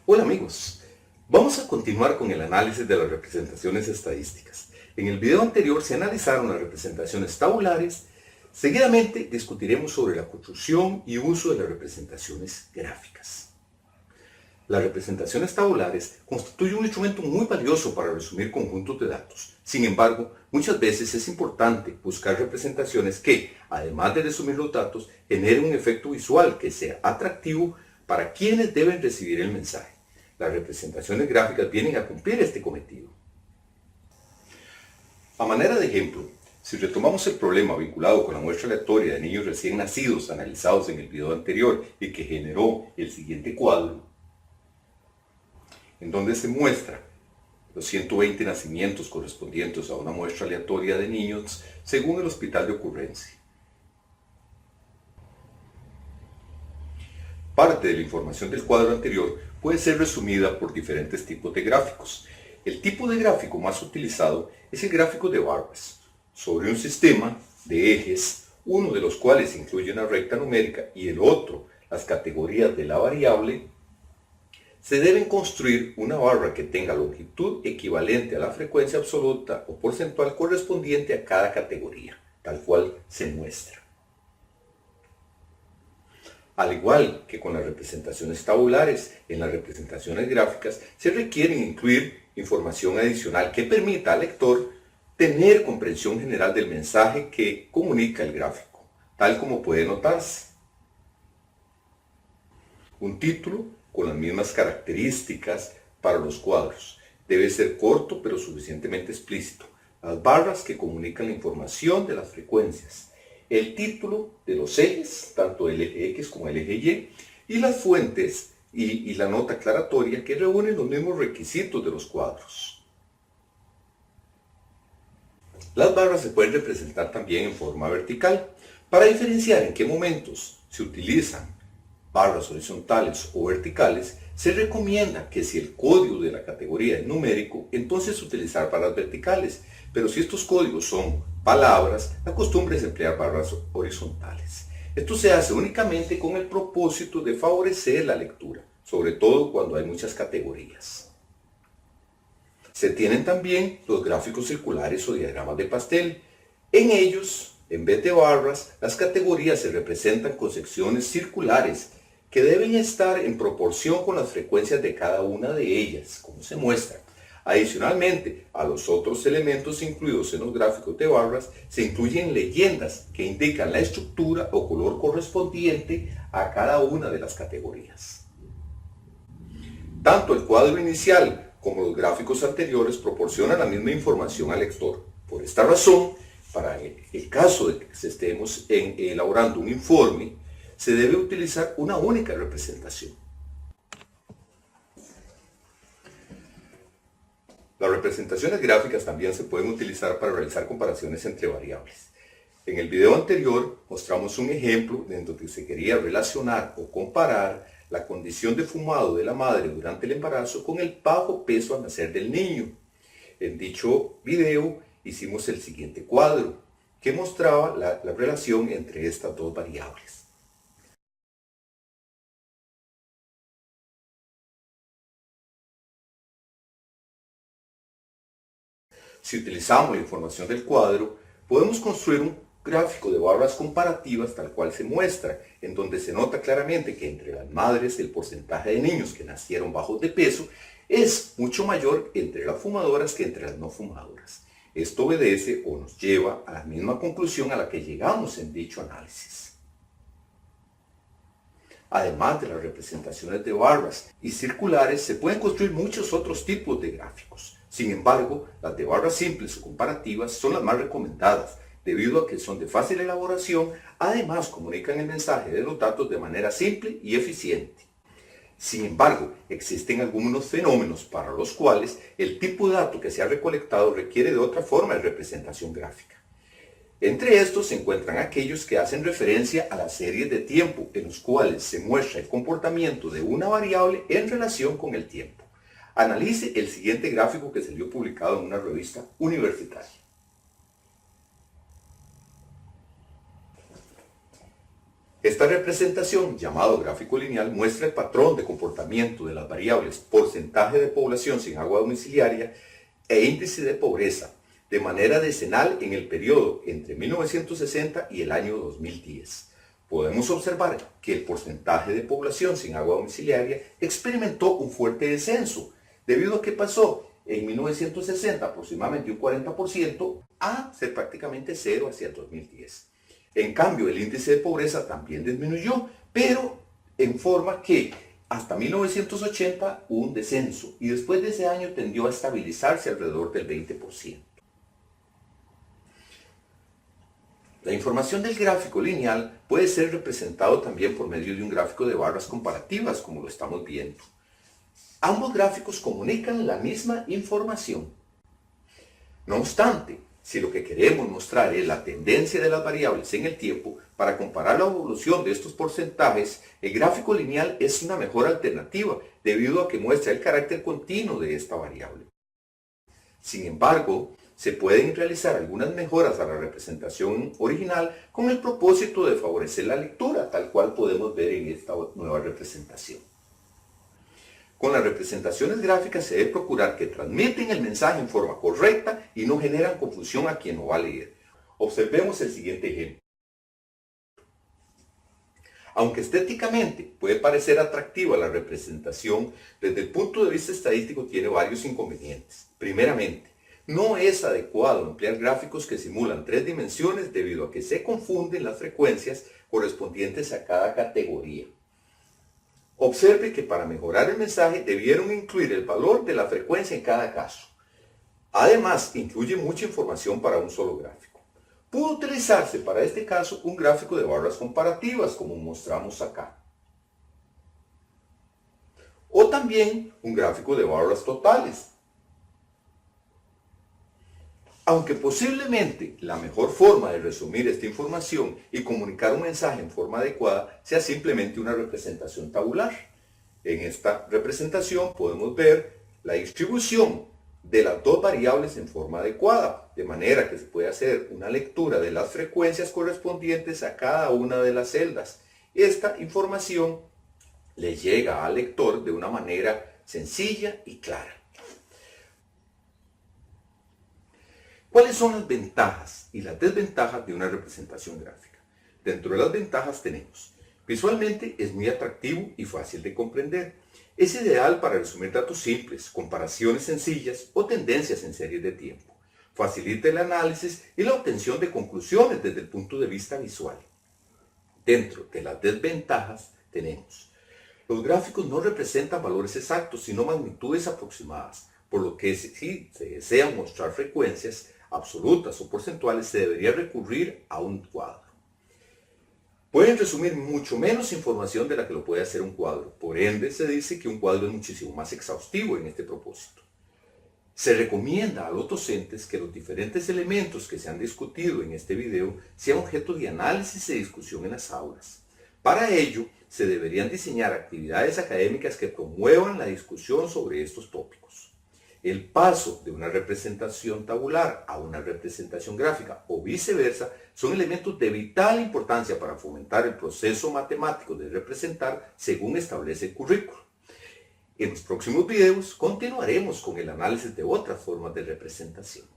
Hola amigos, vamos a continuar con el análisis de las representaciones estadísticas. En el video anterior se analizaron las representaciones tabulares, seguidamente discutiremos sobre la construcción y uso de las representaciones gráficas. Las representaciones tabulares constituyen un instrumento muy valioso para resumir conjuntos de datos. Sin embargo, muchas veces es importante buscar representaciones que, además de resumir los datos, generen un efecto visual que sea atractivo para quienes deben recibir el mensaje. Las representaciones gráficas vienen a cumplir este cometido. A manera de ejemplo, si retomamos el problema vinculado con la muestra aleatoria de niños recién nacidos analizados en el video anterior y que generó el siguiente cuadro, en donde se muestra los 120 nacimientos correspondientes a una muestra aleatoria de niños según el hospital de ocurrencia. Parte de la información del cuadro anterior puede ser resumida por diferentes tipos de gráficos. El tipo de gráfico más utilizado es el gráfico de barras, sobre un sistema de ejes, uno de los cuales incluye una recta numérica y el otro las categorías de la variable. Se deben construir una barra que tenga longitud equivalente a la frecuencia absoluta o porcentual correspondiente a cada categoría, tal cual se muestra. Al igual que con las representaciones tabulares, en las representaciones gráficas se requiere incluir información adicional que permita al lector tener comprensión general del mensaje que comunica el gráfico, tal como puede notarse. Un título con las mismas características para los cuadros. Debe ser corto pero suficientemente explícito. Las barras que comunican la información de las frecuencias. El título de los ejes, tanto el eje X como el eje Y, y las fuentes y la nota aclaratoria que reúnen los mismos requisitos de los cuadros. Las barras se pueden representar también en forma vertical. Para diferenciar en qué momentos se utilizan barras horizontales o verticales, se recomienda que si el código de la categoría es numérico, entonces utilizar barras verticales, pero si estos códigos son palabras, la costumbre es emplear barras horizontales. Esto se hace únicamente con el propósito de favorecer la lectura, sobre todo cuando hay muchas categorías. Se tienen también los gráficos circulares o diagramas de pastel. En ellos, en vez de barras, las categorías se representan con secciones circulares que deben estar en proporción con las frecuencias de cada una de ellas, como se muestra. Adicionalmente, a los otros elementos incluidos en los gráficos de barras, se incluyen leyendas que indican la estructura o color correspondiente a cada una de las categorías. Tanto el cuadro inicial como los gráficos anteriores proporcionan la misma información al lector. Por esta razón, para el caso de que estemos elaborando un informe, se debe utilizar una única representación. Las representaciones gráficas también se pueden utilizar para realizar comparaciones entre variables. En el video anterior mostramos un ejemplo en donde se quería relacionar o comparar la condición de fumado de la madre durante el embarazo con el bajo peso al nacer del niño. En dicho video hicimos el siguiente cuadro que mostraba la relación entre estas dos variables. Si utilizamos la información del cuadro, podemos construir un gráfico de barras comparativas tal cual se muestra, en donde se nota claramente que entre las madres el porcentaje de niños que nacieron bajos de peso es mucho mayor entre las fumadoras que entre las no fumadoras. Esto obedece o nos lleva a la misma conclusión a la que llegamos en dicho análisis. Además de las representaciones de barras y circulares, se pueden construir muchos otros tipos de gráficos. Sin embargo, las de barras simples o comparativas son las más recomendadas, debido a que son de fácil elaboración, además comunican el mensaje de los datos de manera simple y eficiente. Sin embargo, existen algunos fenómenos para los cuales el tipo de dato que se ha recolectado requiere de otra forma de representación gráfica. Entre estos se encuentran aquellos que hacen referencia a las series de tiempo, en los cuales se muestra el comportamiento de una variable en relación con el tiempo. Analice el siguiente gráfico que salió publicado en una revista universitaria. Esta representación, llamado gráfico lineal, muestra el patrón de comportamiento de las variables porcentaje de población sin agua domiciliaria e índice de pobreza, de manera decenal en el periodo entre 1960 y el año 2010. Podemos observar que el porcentaje de población sin agua domiciliaria experimentó un fuerte descenso, debido a que pasó en 1960 aproximadamente un 40% a ser prácticamente cero hacia el 2010. En cambio, el índice de pobreza también disminuyó, pero en forma que hasta 1980 hubo un descenso y después de ese año tendió a estabilizarse alrededor del 20%. La información del gráfico lineal puede ser representado también por medio de un gráfico de barras comparativas, como lo estamos viendo. Ambos gráficos comunican la misma información. No obstante, si lo que queremos mostrar es la tendencia de las variables en el tiempo, para comparar la evolución de estos porcentajes, el gráfico lineal es una mejor alternativa debido a que muestra el carácter continuo de esta variable. Sin embargo, se pueden realizar algunas mejoras a la representación original con el propósito de favorecer la lectura, tal cual podemos ver en esta nueva representación. Con las representaciones gráficas se debe procurar que transmiten el mensaje en forma correcta y no generan confusión a quien lo va a leer. Observemos el siguiente ejemplo. Aunque estéticamente puede parecer atractiva la representación, desde el punto de vista estadístico tiene varios inconvenientes. Primeramente, no es adecuado emplear gráficos que simulan 3 dimensiones debido a que se confunden las frecuencias correspondientes a cada categoría. Observe que para mejorar el mensaje debieron incluir el valor de la frecuencia en cada caso. Además, incluye mucha información para un solo gráfico. Pudo utilizarse para este caso un gráfico de barras comparativas, como mostramos acá. O también un gráfico de barras totales. Aunque posiblemente la mejor forma de resumir esta información y comunicar un mensaje en forma adecuada sea simplemente una representación tabular. En esta representación podemos ver la distribución de las dos variables en forma adecuada, de manera que se puede hacer una lectura de las frecuencias correspondientes a cada una de las celdas. Esta información le llega al lector de una manera sencilla y clara. ¿Cuáles son las ventajas y las desventajas de una representación gráfica? Dentro de las ventajas tenemos: visualmente es muy atractivo y fácil de comprender. Es ideal para resumir datos simples, comparaciones sencillas o tendencias en series de tiempo. Facilita el análisis y la obtención de conclusiones desde el punto de vista visual. Dentro de las desventajas tenemos: los gráficos no representan valores exactos, sino magnitudes aproximadas, por lo que si se desean mostrar frecuencias absolutas o porcentuales, se debería recurrir a un cuadro. Pueden resumir mucho menos información de la que lo puede hacer un cuadro. Por ende, se dice que un cuadro es muchísimo más exhaustivo en este propósito. Se recomienda a los docentes que los diferentes elementos que se han discutido en este video sean objeto de análisis y discusión en las aulas. Para ello, se deberían diseñar actividades académicas que promuevan la discusión sobre estos tópicos. El paso de una representación tabular a una representación gráfica o viceversa son elementos de vital importancia para fomentar el proceso matemático de representar según establece el currículo. En los próximos videos continuaremos con el análisis de otras formas de representación.